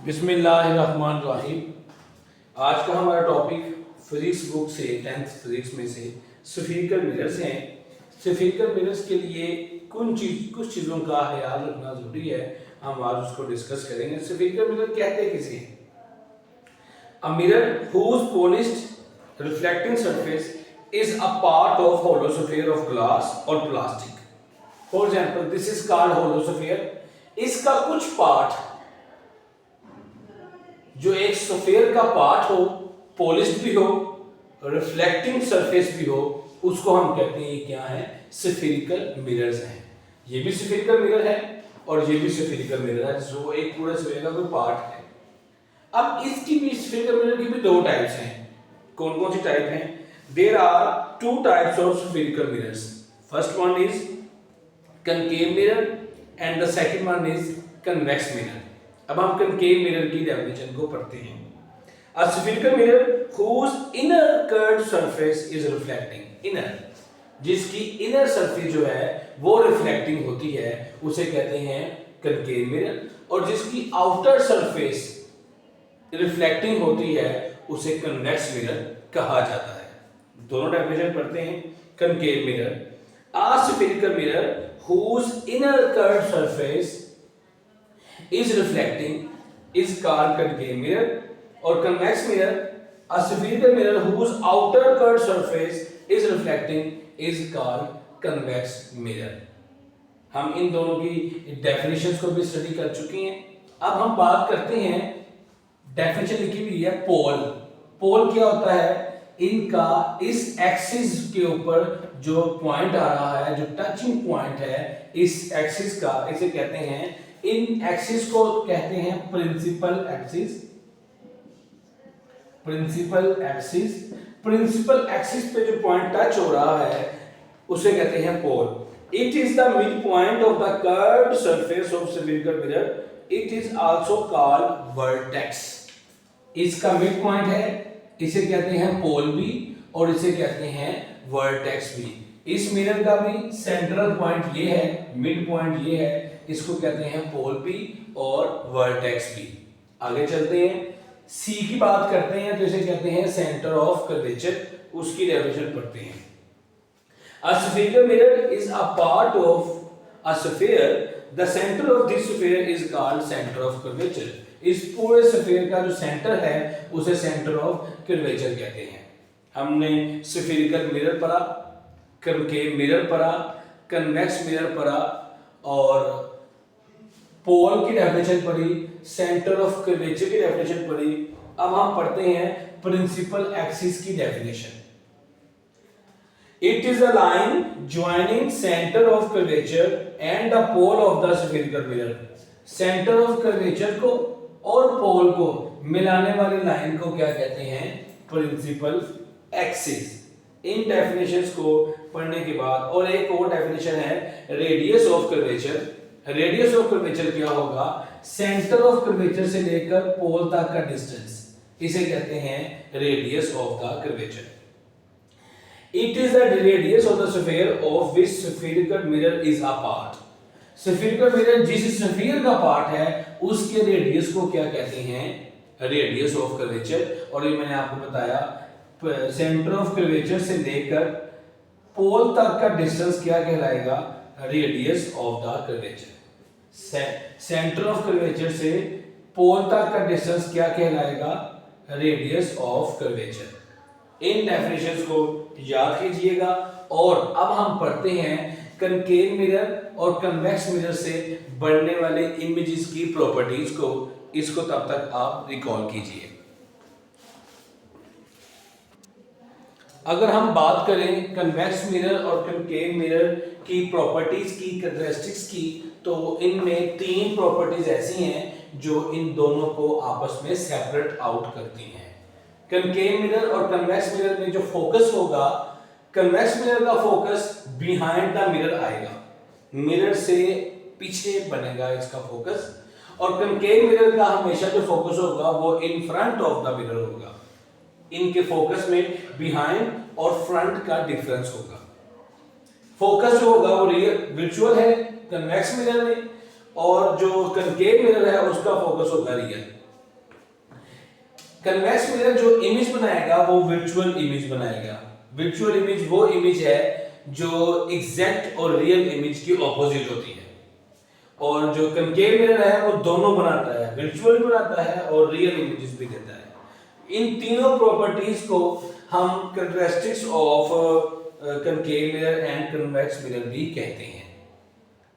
बिस्मिल्लाहिर्रहमानिर्रहीम। आज का हमारा टॉपिक फिजिक्स बुक से 10th फिजिक्स में से स्फीरिकल मिरर्स हैं। स्फीरिकल मिरर्स के लिए कुछ चीज़ों का ख्याल रखना ज़रूरी है, हम आज उसको डिस्कस करेंगे। स्फीरिकल मिरर कहते किसे हैं? A mirror whose polished reflecting surface is a part of hollow sphere of glass or plastic. For example, this is called hollow sphere. इसका कुछ पार्ट जो एक स्फीयर का पार्ट हो, पॉलिश्ड भी हो, रिफ्लेक्टिंग सरफेस भी हो, उसको हम कहते हैं क्या है? स्फीरिकल मिरर्स हैं। ये भी स्फीरिकल मिरर है और ये भी स्फीरिकल मिरर है, जो एक पूरा स्फीयर का कोई पार्ट है। अब इसकी भी स्फीरिकल मिरर की भी दो टाइप्स हैं। कौन कौन सी टाइप हैं? There are two types of spherical mirrors. First one is concave mirror and the second one is convex mirror. अब हम कनकेव मिरर की डेफिनेशन को पढ़ते हैं। A spherical mirror whose inner curved surface is reflecting. Inner, जिसकी inner surface जो है वो रिफ्लेक्टिंग होती है, उसे कहते हैं कनकेव मिरर, और जिसकी आउटर सरफेस रिफ्लेक्टिंग होती है उसे कन्वेक्स मिरर कहा जाता है। दोनों डेफिनेशन पढ़ते हैं। Concave mirror, a spherical mirror whose inner curved surface is reflecting is called concave mirror, और convex mirror, a spherical mirror whose outer curved surface is reflecting is called convex mirror. हम इन दोनों की definitions को भी study कर चुके हैं। अब हम बात करते हैं, डेफिनेशन लिखी हुई है पोल। पोल क्या होता है? इनका इस एक्सिस के ऊपर जो पॉइंट आ रहा है, जो टचिंग पॉइंट है इस एक्सिस का, इसे कहते हैं, इन एक्सिस को कहते हैं principal axis. Principal axis, principal axis पे जो पॉइंट टच हो रहा है उसे कहते हैं pole. It is the mid point of the curved surface of spherical mirror. It is also called vertex. इसका मिड पॉइंट है, इसे कहते हैं पोल भी और इसे कहते हैं वर्टेक्स भी। इस मिरर का भी सेंट्रल पॉइंट ये है, मिड पॉइंट ये है, इसको कहते हैं पोल भी और वर्टेक्स भी। आगे चलते हैं, सी की बात करते हैं तो इसे कहते हैं सेंटर ऑफ कर्वेचर। उसकी डेफिनेशन पढ़ते हैं। A spherical mirror is a part of a sphere. The center of this sphere is called center of curvature. इस पूरे स्फीयर का जो सेंटर है उसे सेंटर ऑफ कर्वेचर कहते हैं। हमने स्फीरिकल मिरर पढ़ा, कनकेव मिरर पढ़ा, कन्वेक्स मिरर पढ़ा और पोल की डेफिनेशन पढ़ी, सेंटर ऑफ कर्वेचर की डेफिनेशन पढ़ी। अब हम पढ़ते हैं प्रिंसिपल एक्सिस की definition. It is a line joining center of curvature and the pole of the spherical mirror. Center of curvature को और पोल को मिलाने वाली लाइन को क्या कहते हैं? Principal axis. इन डेफिनेशंस को पढ़ने के बाद और एक और डेफिनेशन है radius of curvature. Radius of curvature क्या होगा? सेंटर ऑफ कर्वेचर से लेकर पोल तक का डिस्टेंस, इसे कहते हैं radius of the curvature. It is the radius of the sphere of which spherical mirror is a part. Spherical mirror जिस स्फीयर का पार्ट है उसके रेडियस को क्या कहते हैं? Radius of curvature. और ये मैंने आपको बताया, सेंटर ऑफ कर्वेचर से लेकर पोल तक का डिस्टेंस क्या कहलाएगा? Radius of the curvature. Centre of curvature से पोल तक का डिस्टेंस क्या कहलाएगा? Radius of curvature. In definitions को याद कीजिएगा। और अब हम पढ़ते हैं कनकेव मिरर और कन्वेक्स मिरर से बनने वाले इमेजेस की प्रॉपर्टीज को। इसको तब तक आप रिकॉल कीजिए। अगर हम बात करें कन्वेक्स मिरर और कनकेव मिरर की प्रॉपर्टीज की, कैरेक्टरिस्टिक्स की, तो इनमें तीन प्रॉपर्टीज ऐसी हैं जो इन दोनों को आपस में सेपरेट आउट करती हैं। कनकेव मिरर और कन्वेक्स मिरर में जो फोकस होगा, कन्वेक्स मिरर का फोकस बिहाइंड द मिरर आएगा, मिरर से पीछे बनेगा इसका फोकस, और कनकेव मिरर का हमेशा जो फोकस होगा वो in front of the mirror होगा। इनके फोकस में बिहाइंड और फ्रंट का डिफरेंस होगा। फोकस जो होगा वो रियल विजुअल है कन्वेक्स मिरर में, और जो कनकेव मिरर है उसका फोकस होगा रियल। कन्वेक्स मिरर जो इमेज बनाएगा वो वर्चुअल इमेज बनाएगा। वर्चुअल इमेज वो इमेज है जो एग्जैक्ट और रियल इमेज की ऑपोजिट होती है, और जो कनकेव मिरर है वो दोनों बनाता है, वर्चुअल भी बनाता है और रियल इमेजेस भी देता है। इन तीनों प्रॉपर्टीज को हम characteristics of concave mirror and convex mirror भी कहते हैं।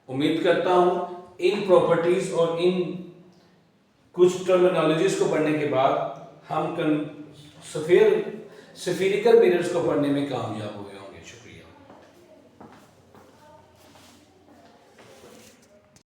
उम्मीद करता हूं इन प्रॉपर्टीज और इन कुछ टर्मिनोलॉजीज को पढ़ने के बाद हम स्फेरिकल मिरर्स को पढ़ने में कामयाब हुए।